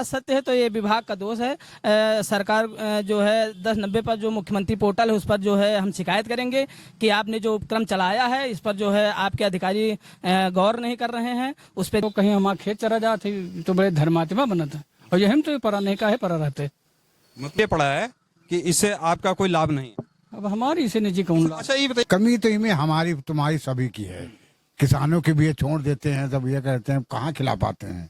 बात सत्य है तो ये विभाग का दोष है। सरकार जो है 1090 पर जो मुख्यमंत्री पोर्टल है उस पर जो है हम शिकायत करेंगे कि आपने जो उपक्रम चलाया है इस पर जो है आपके अधिकारी गौर नहीं कर रहे हैं उस पर। तो कहीं हमारा खेत चरा जाते तो बड़े धर्मात्मा बनता और ये हम तो परा नहीं का है परा रहते। मुझे पड़ा है कि इससे आपका कोई लाभ नहीं है। अब हमारी इसे निजी कौन लाभ। अच्छा ये बताइए, कमी तो इनमें हमारी तुम्हारी सभी की है। किसानों के भी ये छोड़ देते हैं, तब ये कहते हैं कहाँ खिला पाते हैं।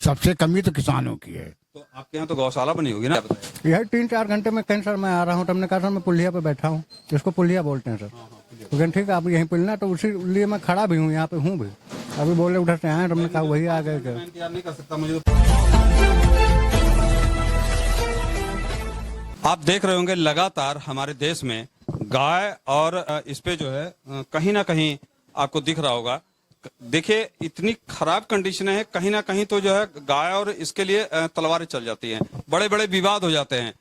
सबसे कमी तो किसानों की है। तो आपके यहाँ तो गौशाला बनी होगी ना? यह 3-4 घंटे में कहीं सर मैं आ रहा हूँ, तो हमने कहा सर मैं पुलिया पे बैठा हूँ, इसको पुलिया बोलते हैं सर। तो कहते ठीक है आप यहीं पुलना, तो उसी लिए मैं खड़ा भी हूँ, यहाँ पे हूँ भी। अभी बोले उधर से आए, तो हमने कहा वही आ गए। नहीं कर सकता मुझे। आप देख रहे होंगे लगातार हमारे देश में गाय और इस पे जो है कहीं ना कहीं आपको दिख रहा होगा। देखिए इतनी खराब कंडीशन है, कहीं ना कहीं तो जो है गाय और इसके लिए तलवारें चल जाती हैं, बड़े बड़े विवाद हो जाते हैं।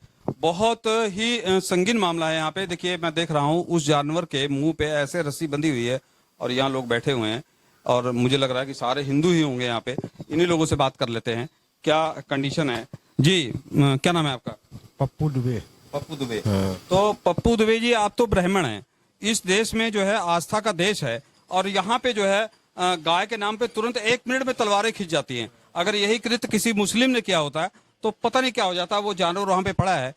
बहुत ही संगीन मामला है यहाँ पे। देखिए मैं देख रहा हूँ उस जानवर के मुंह पे ऐसे रस्सी बंधी हुई है और यहाँ लोग बैठे हुए हैं और मुझे लग रहा है कि सारे हिंदू ही होंगे यहाँ पे। इन्हीं लोगों से बात कर लेते हैं क्या कंडीशन है। जी क्या नाम है आपका? पप्पू दुबे। पप्पू दुबे। तो पप्पू दुबे जी आप तो ब्राह्मण हैं, इस देश में जो है आस्था का देश है और यहाँ पे जो है गाय के नाम पे तुरंत 1 मिनट में तलवारें खींच जाती हैं। अगर यही कृत्य किसी मुस्लिम ने किया होता है तो पता नहीं क्या हो जाता। वो जानवर वहां पे पड़ा है,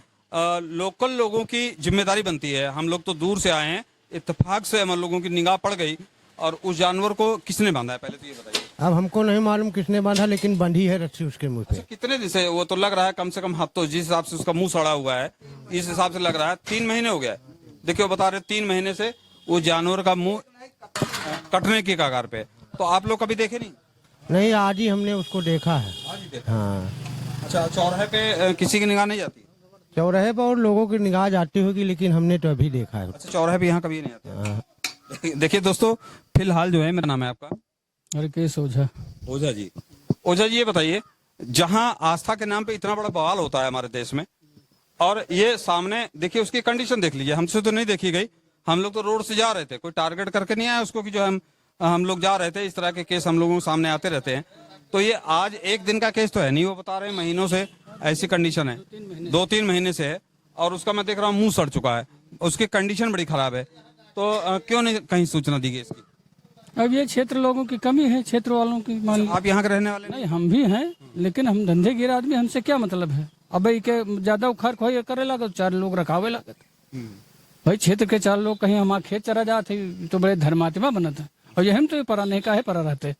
लोकल लोगों की जिम्मेदारी बनती है। हम लोग तो दूर से आए हैं, इत्तेफाक से हम लोगों की निगाह पड़ गई। और उस जानवर को किसने बांधा है पहले तो ये बताइए। अब हमको नहीं मालूम किसने बांधा, लेकिन बंधी है रस्सी उसके मुंह पे। अच्छा, कितने दिन से? वो तो लग रहा है कम से कम हफ्तों, जिस हिसाब से उसका मुंह सड़ा हुआ है इस हिसाब से लग रहा है 3 महीने हो गया। देखिए वो बता रहे 3 महीने से वो जानवर का मुंह कटने की कगार पे। तो आप लोग कभी देखे नहीं? नहीं, आज ही हमने उसको देखा है। आज ही देखा। हाँ, अच्छा, चौराहे पे किसी की निगाह नहीं जाती? चौराहे पर और लोगों की निगाह जाती होगी, लेकिन हमने तो अभी देखा है। अच्छा, चौराहे पे यहाँ कभी नहीं आते? हाँ। देखिए दोस्तों, फिलहाल जो है, मेरा नाम है आपका? अरे केस ओझा। ओझा जी। ओझा जी ये बताइए, जहाँ आस्था के नाम पे इतना बड़ा बवाल होता है हमारे देश में और ये सामने देखिए उसकी कंडीशन देख लीजिए। हमसे तो नहीं देखी गई, हम लोग तो रोड से जा रहे थे, कोई टारगेट करके नहीं आया उसको कि जो हम लोग जा रहे थे। इस तरह के केस हम लोगों के सामने आते रहते हैं। तो ये आज एक दिन का केस तो है नहीं, वो बता रहे हैं महीनों से ऐसी कंडीशन है, 2-3 महीने से है। और उसका मैं देख रहा हूँ मुंह सड़ चुका है, उसकी कंडीशन बड़ी खराब है। तो क्यों नहीं कहीं सूचना दी गई इसकी? अब ये क्षेत्र लोगों की कमी है, क्षेत्र वालों की मान। आप यहाँ के रहने वाले नहीं, हम भी हैं, लेकिन हम धंधे गिर आदमी, हमसे क्या मतलब है। अब भाई के ज्यादा उखाड़ खोई करे लगा तो 4 लोग रखावे लागत। भाई क्षेत्र के 4 लोग कहीं हमारा खेत चरा जाते तो बड़े धर्मात्मा बनता और ये हम तो परा नहीं का है परा रहते।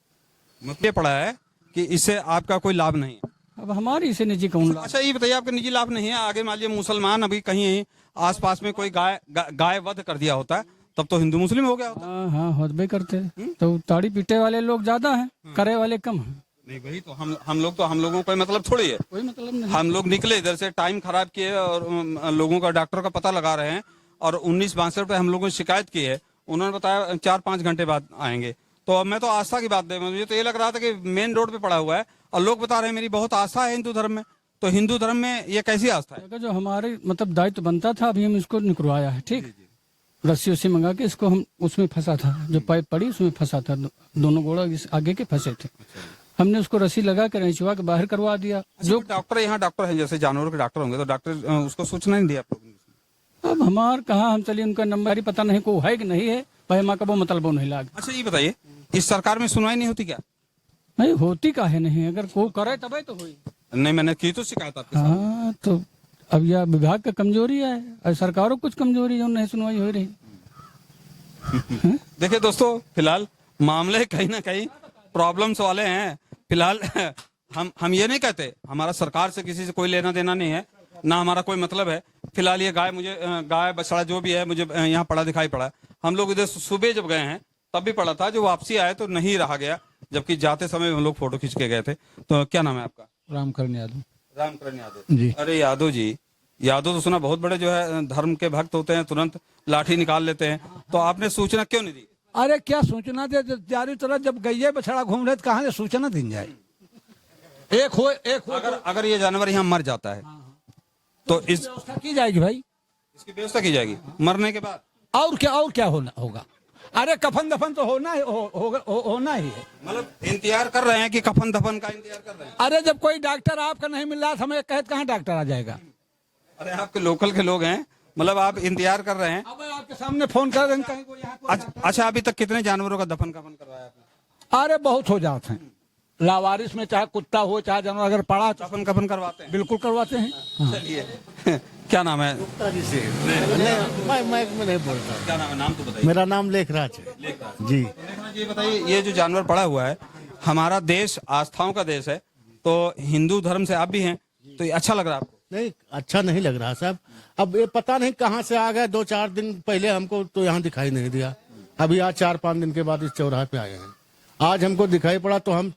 मुझे पड़ा है कि इससे आपका कोई लाभ नहीं है। अब हमारी इसे निजी कौन लाभ। अच्छा ये बताइए, आपका निजी लाभ नहीं है। आगे मान लीजिए मुसलमान अभी कहीं आसपास में कोई गाय वध कर दिया होता है, तब तो हिंदू मुस्लिम हो गया होता। हाँ, होते करते। तो ताड़ी पीटे वाले लोग ज्यादा हैं, करे वाले कम हैं। नहीं वही तो हम लोगों का मतलब थोड़ी है, कोई मतलब नहीं। हम लोग निकले इधर से, टाइम खराब किए और लोगों का डॉक्टर का पता लगा रहे हैं और 1962 पे हम लोगों ने शिकायत की है। उन्होंने बताया 4-5 घंटे बाद आएंगे। तो अब मैं तो आस्था की बात दे, मुझे तो ये लग रहा था कि मेन रोड पे पड़ा हुआ है और लोग बता रहे हैं मेरी बहुत आस्था है हिंदू धर्म में। तो हिंदू धर्म में ये कैसी आस्था है? जो हमारे मतलब दायित्व बनता था, अभी हम इसको निकलवाया है। ठीक, रस्सी उसी मंगा के इसको हम उसमें फंसा था, जो पाइप पड़ी उसमें फंसा था, दोनों घोड़ा आगे के फंसे थे। हमने उसको रस्सी लगा कर रेंचवा के बाहर करवा दिया। जो डॉक्टर यहाँ डॉक्टर है, जैसे जानवरों के डॉक्टर होंगे, तो डॉक्टर उसको सूचना नहीं दिया आप लोगों ने? अब हमार कहाँ, हम चलिए उनका नंबर ही पता नहीं को है कि नहीं है भाई, हमारा वो मतलब वो नहीं लाग। अच्छा ये बताइए, इस सरकार में सुनवाई नहीं होती क्या? नहीं होती काहे नहीं, अगर को करे तबे तो हुई। नहीं, मैंने की तो शिकायत आपके सामने। हाँ, तो अब यह विभाग का कमजोरी है और सरकारों कुछ कमजोरी जो नहीं सुनवाई हो रही। देखिए दोस्तों, फिलहाल मामले कहीं ना कहीं प्रॉब्लम्स वाले हैं। फिलहाल हम ये नहीं कहते, हमारा सरकार से किसी से कोई लेना देना नहीं है, ना हमारा कोई मतलब है। फिलहाल ये गाय बछड़ा जो भी है मुझे यहाँ पड़ा दिखाई पड़ा। हम लोग इधर सुबह जब गए हैं तब भी पड़ा था, जो वापसी आए तो नहीं रहा गया, जबकि जाते समय हम लोग फोटो खींच के गए थे। तो क्या नाम है आपका? रामकरण यादव। रामकरण यादव जी। अरे यादव जी, यादव तो सुना बहुत बड़े जो है धर्म के भक्त होते हैं, तुरंत लाठी निकाल लेते हैं। तो आपने सूचना क्यों नहीं दी? अरे क्या सूचना दे, चारों तरफ जब गैये बछड़ा घूम रहे तो कहाँ से सूचना दी जाए। एक हो अगर ये जानवर यहाँ मर जाता है तो इस व्यवस्था की जाएगी भाई, इसकी व्यवस्था की जाएगी मरने के बाद। और क्या होना होगा। अरे कफन दफन तो होना ही होना ही है। मतलब इंतजार कर रहे हैं कि कफन दफन का इंतजार कर रहे हैं। अरे जब कोई डॉक्टर आपका नहीं मिल रहा तो हमें कहते कहाँ डॉक्टर आ जाएगा। अरे आपके लोकल के लोग हैं, मतलब आप इंतजार कर रहे हैं। अब आपके सामने फोन कर देंगे कहीं कोई यहाँ को अच्छा, अभी तक कितने जानवरों का दफन कफन करवाया आपने? अरे बहुत हो जाते हैं लावारिस में, चाहे कुत्ता हो चाहे जानवर अगर पड़ा तो दफन कफन करवाते हैं। बिल्कुल करवाते हैं। चलिए क्या नाम है? मैं नहीं बोलता। क्या नाम है? नाम तो बताइए। मेरा नाम लेखराज है जी। ये बताइए, ये जो जानवर पड़ा हुआ है, हमारा देश आस्थाओं का देश है, तो हिंदू धर्म से आप भी हैं, तो ये अच्छा लग रहा है आपको? नहीं, अच्छा नहीं लग रहा साहब। अब ये पता नहीं कहाँ से आ गए, 2-4 दिन पहले हमको तो यहाँ दिखाई नहीं दिया। अभी आज 4-5 दिन के बाद इस चौराहे पे आए हैं। आज हमको दिखाई पड़ा तो हम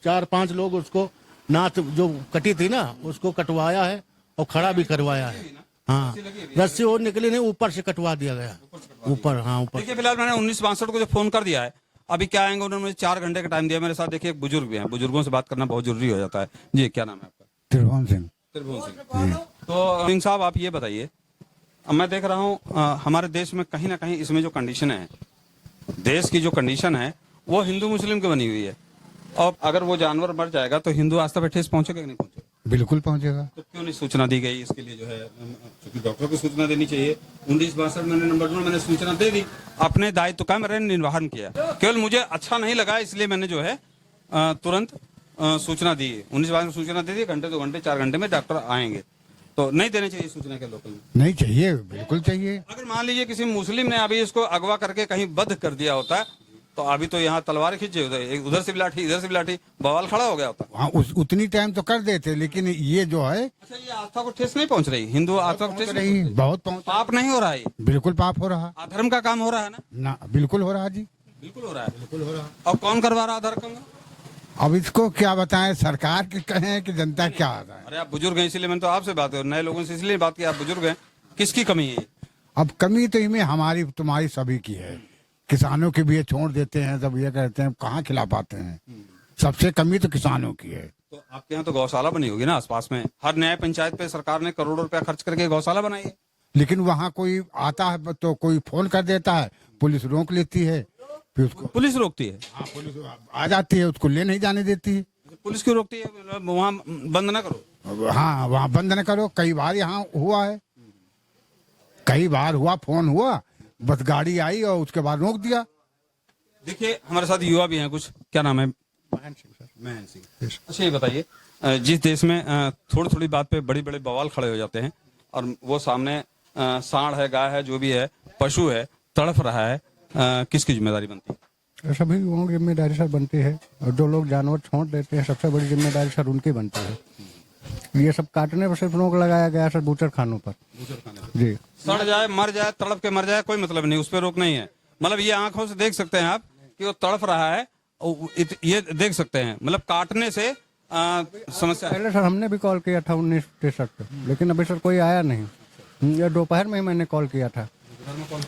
4-5 लोग उसको नाथ जो कटी थी ना उसको कटवाया है और खड़ा भी करवाया है। हाँ, रस्सी और निकली नहीं, ऊपर से कटवा दिया गया। ऊपर, हाँ ऊपर। देखिए फिलहाल मैंने 1962 को जो फोन कर दिया है, अभी क्या आएंगे, उन्होंने मुझे 4 घंटे का टाइम दिया। मेरे साथ देखिए एक बुजुर्ग भी हैं, बुजुर्गों से बात करना बहुत जरूरी हो जाता है। जी क्या नाम है आपका? त्रिभुवन सिंह। त्रिभुवन सिंह। तो सिंह साहब आप ये बताइए, अब मैं देख रहा हूँ हमारे देश में कहीं ना कहीं इसमें जो कंडीशन है, देश की जो कंडीशन है वो हिंदू मुस्लिम की बनी हुई है। और अगर वो जानवर मर जाएगा तो हिंदू आस्था पे ठेस पहुंचेगा कि नहीं पहुंचेगा? बिल्कुल पहुंचेगा। तो क्यों नहीं सूचना दी गई इसके लिए? जो है क्योंकि डॉक्टर को सूचना देनी चाहिए। 1962 मैंने नंबर 2 मैंने सूचना दे दी, अपने दायित्व का मैंने निर्वहन किया। केवल मुझे अच्छा नहीं लगा इसलिए मैंने जो है तुरंत सूचना दी। 1962 में सूचना दे दी, घंटे 2 घंटे 4 घंटे में डॉक्टर आएंगे। तो नहीं देने चाहिए सूचना के लोकल में? नहीं चाहिए, बिल्कुल चाहिए। अगर मान लीजिए किसी मुस्लिम ने अभी इसको अगवा करके कहीं बंद कर दिया होता, तो अभी तो यहाँ तलवार खींचे होते, उधर से भी लाठी इधर से भी लाठी, बवाल खड़ा हो गया होता। वहाँ उतनी टाइम तो कर देते, लेकिन ये जो है अच्छा, ये आस्था को ठेस नहीं पहुंच रही, हिंदू आस्था को ठेस रही, बहुत पहुंच। पाप नहीं हो रहा है? बिल्कुल पाप हो रहा अधर्म का काम हो रहा है ना? बिल्कुल हो रहा जी, बिल्कुल हो रहा है। बिल्कुल हो रहा है। और कौन करवा रहा अधर्म का? अब इसको क्या बताएं, सरकार के कहें कि जनता क्या आ रहा है। अरे आप बुजुर्ग हैं इसीलिए मैंने तो आपसे बात कर, नए लोगों से इसलिए बात की, आप बुजुर्ग हैं, किसकी कमी है? अब कमी तो इनमें हमारी तुम्हारी सभी की है। किसानों के भी ये छोड़ देते हैं, सब ये कहते हैं कहाँ खिला पाते हैं। सबसे कमी तो किसानों की है। तो आपके यहाँ तो गौशाला बनी होगी ना आसपास में? हर न्याय पंचायत पे सरकार ने करोड़ों रुपया खर्च करके गौशाला बनाई है। लेकिन वहाँ कोई आता है तो कोई फोन कर देता है, पुलिस रोक लेती है, फिर उसको पुलिस रोकती है? हाँ, पुलिस आ जाती है, उसको ले नहीं जाने देती है। पुलिस क्यों रोकती है? वहाँ बंद ना करो। हाँ, वहाँ बंद न करो। कई बार यहाँ हुआ है, कई बार हुआ, फोन हुआ, बस गाड़ी आई और उसके बाद रोक दिया। देखिए हमारे साथ युवा भी हैं कुछ, क्या नाम है? महन सिंह। अच्छा ये बताइए, जिस देश में थोड़ी थोड़ी बात पे बड़ी बड़े बवाल खड़े हो जाते हैं और वो सामने सांड है, गाय है, जो भी है, पशु है, तड़फ रहा है, किसकी जिम्मेदारी बनती है? सभी लोगों की जिम्मेदारी सर बनती है, और जो लोग जानवर छोड़ देते हैं सबसे बड़ी जिम्मेदारी सर उनकी बनती है। ये सब काटने पर सिर्फ रोक लगाया गया सर बूचर खानों पर। जी, सड़ जाए, मर जाए, तड़प के मर जाए, कोई मतलब नहीं, उस पर रोक नहीं है। मतलब ये आंखों से देख सकते हैं आप कि वो तड़प रहा है, ये देख सकते हैं, मतलब काटने से समस्या है। पहले सर हमने भी कॉल किया था 1963 पे, लेकिन अभी सर कोई आया नहीं। ये दोपहर में ही मैंने कॉल किया था।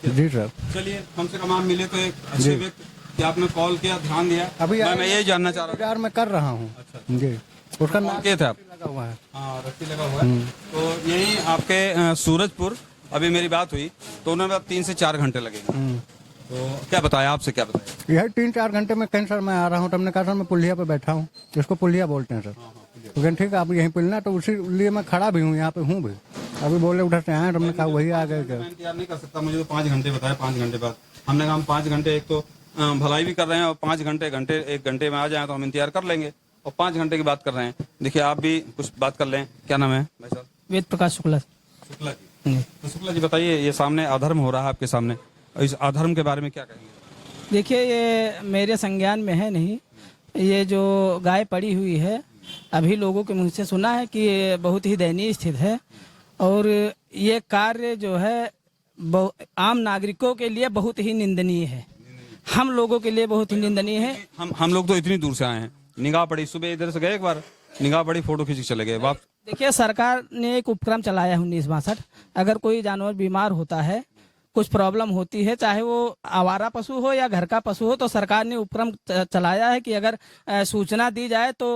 जी सर। चलिए कम से कम आप मिले तो एक अच्छे व्यक्ति कि आपने कॉल किया, ध्यान दिया। अभी मैं यही जानना चाह रहा बाजार में कर रहा हूँ। जी, उसका हूँ। नाम क्या थे आप? लगा हुआ है। हाँ, रस्सी लगा हुआ है। तो यही आपके सूरजपुर अभी मेरी बात हुई तो उन्होंने 3 से 4 घंटे लगे। तो क्या बताया आपसे, क्या बताया? यही 3-4 घंटे में कहीं सर मैं आ रहा हूँ, तो हमने कहा सर मैं पुलिया पे बैठा हूँ, इसको पुलिया बोलते हैं सर। तो कहते ठीक है आप यहीं पुलना, तो उसी लिए मैं खड़ा भी हूँ, यहाँ पे हूँ भी। अभी बोले उधर से आए, तो हमने कहा वही आ गए। मैं इंतजार नहीं कर सकता, मुझे तो 5 घंटे बताया, 5 घंटे बाद हमने कहा हम 5 घंटे, एक तो भलाई भी कर रहे हैं और 5 घंटे 1 घंटे में आ जाए तो हम इंतजार कर लेंगे, और 5 घंटे की बात कर रहे हैं। देखिए आप भी कुछ बात कर लें। क्या नाम है भाई साहब? वेद प्रकाश शुक्ला। शुक्ला जी। तो शुक्ला जी बताइए, ये सामने अधर्म हो रहा है आपके सामने, इस अधर्म के बारे में क्या कहेंगे? देखिए ये मेरे संज्ञान में है नहीं, ये जो गाय पड़ी हुई है, अभी लोगों के मुंह से सुना है कि ये बहुत ही दयनीय स्थिति है, और ये कार्य जो है आम नागरिकों के लिए बहुत ही निंदनीय है, हम लोगों के लिए बहुत ही निंदनीय है। हम लोग तो इतनी दूर से आए हैं, निगाह पड़ी, सुबह इधर से गए, एक बार निगाह पड़ी, फोटो खींच के चले गए वापस। देखिए सरकार ने एक उपक्रम चलाया है 1962, अगर कोई जानवर बीमार होता है कुछ प्रॉब्लम होती है, चाहे वो आवारा पशु हो या घर का पशु हो, तो सरकार ने उपक्रम चलाया है कि अगर सूचना दी जाए तो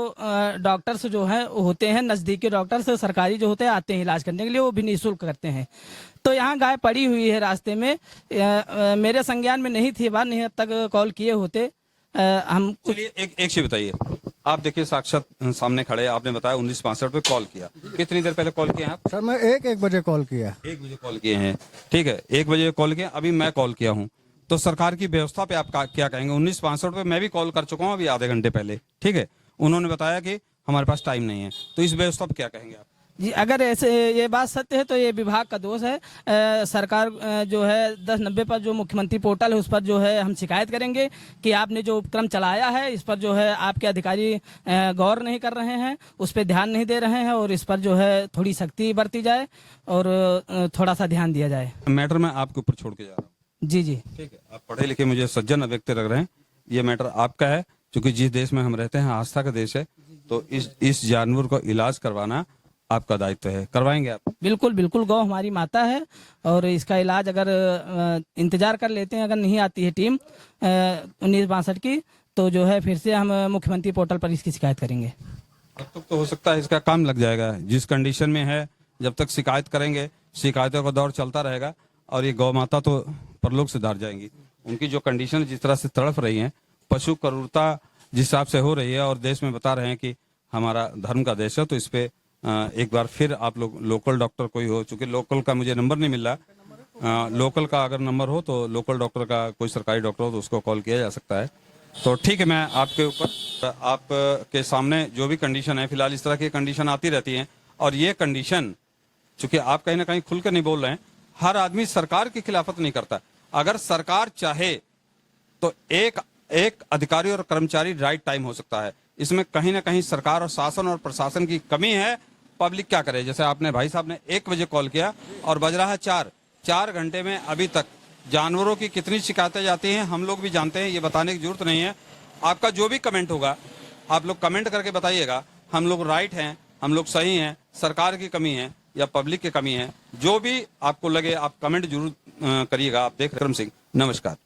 डॉक्टर्स जो हैं होते हैं, नज़दीकी डॉक्टर्स सरकारी जो होते हैं आते हैं इलाज करने के लिए, वो भी निःशुल्क करते हैं। तो यहाँ गाय पड़ी हुई है रास्ते में, मेरे संज्ञान में नहीं थी बात, नहीं अब तक कॉल किए होते। हम चलिए एक चीज बताइए, आप देखिए साक्षात सामने खड़े, आपने बताया 1962 पे कॉल किया, कितनी देर पहले कॉल किया आप? सर मैं एक बजे कॉल किया। 1 बजे कॉल किए हैं, ठीक है, 1 बजे कॉल किया, अभी मैं कॉल किया हूँ, तो सरकार की व्यवस्था पे आप क्या कहेंगे? 1962 पे मैं भी कॉल कर चुका हूँ अभी आधे घंटे पहले, ठीक है, उन्होंने बताया कि हमारे पास टाइम नहीं है, तो इस व्यवस्था पे क्या कहेंगे आप? जी, अगर ऐसे ये बात सत्य है तो ये विभाग का दोष है। सरकार जो है 1090 पर जो मुख्यमंत्री पोर्टल है उस पर जो है हम शिकायत करेंगे कि आपने जो उपक्रम चलाया है इस पर जो है आपके अधिकारी गौर नहीं कर रहे हैं, उस पर ध्यान नहीं दे रहे हैं, और इस पर जो है थोड़ी सख्ती बरती जाए और थोड़ा सा ध्यान दिया जाए। मैटर मैं आपके ऊपर छोड़ के जा रहा हूँ। जी जी, ठीक है, आप पढ़े लिखे मुझे सज्जन व्यक्ति लग रहे हैं, ये मैटर आपका है, क्योंकि जिस देश में हम रहते हैं आस्था का देश है, तो इस जानवर को इलाज करवाना आपका दायित्व है, करवाएंगे आप? बिल्कुल बिल्कुल, गौ हमारी माता है और इसका इलाज अगर इंतजार कर लेते हैं, अगर नहीं आती है टीम 1962 की, तो जो है फिर से हम मुख्यमंत्री पोर्टल पर इसकी शिकायत करेंगे। तब तक तो हो सकता है इसका काम लग जाएगा, जिस कंडीशन में है, जब तक शिकायत करेंगे, शिकायतों का दौर चलता रहेगा और ये गौ माता तो परलोक से धार जाएंगी। उनकी जो कंडीशन जिस तरह से तड़प रही है, पशु क्रूरता जिस हिसाब से हो रही है, और देश में बता रहे हैं कि हमारा धर्म का देश है, तो इस पे एक बार फिर आप लोग लोकल डॉक्टर कोई हो, चूंकि लोकल का मुझे नंबर नहीं मिल रहा, लोकल का अगर नंबर हो तो लोकल डॉक्टर का कोई सरकारी डॉक्टर हो तो उसको कॉल किया जा सकता है। तो ठीक है, मैं आपके ऊपर आपके सामने जो भी कंडीशन है, फिलहाल इस तरह की कंडीशन आती रहती है, और ये कंडीशन चूंकि आप कहीं ना कहीं खुल कर नहीं बोल रहे हैं, हर आदमी सरकार की खिलाफत नहीं करता। अगर सरकार चाहे तो एक अधिकारी और कर्मचारी राइट टाइम हो सकता है, इसमें कहीं ना कहीं सरकार और शासन और प्रशासन की कमी है। पब्लिक क्या करे? जैसे आपने भाई साहब ने 1 बजे कॉल किया और बज रहा है 4 घंटे में अभी तक जानवरों की कितनी शिकायतें जाती हैं हम लोग भी जानते हैं, ये बताने की जरूरत नहीं है। आपका जो भी कमेंट होगा आप लोग कमेंट करके बताइएगा, हम लोग राइट हैं, हम लोग सही हैं, सरकार की कमी है या पब्लिक की कमी है, जो भी आपको लगे आप कमेंट जरूर करिएगा। आप देख विक्रम सिंह, नमस्कार।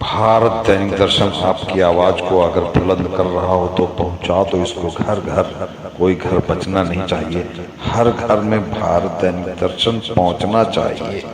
भारत दैनिक दर्शन आपकी आवाज को अगर बुलंद कर रहा हो तो पहुंचा दो इसको घर घर, कोई घर बचना नहीं चाहिए, हर घर में भारत दैनिक दर्शन पहुंचना चाहिए।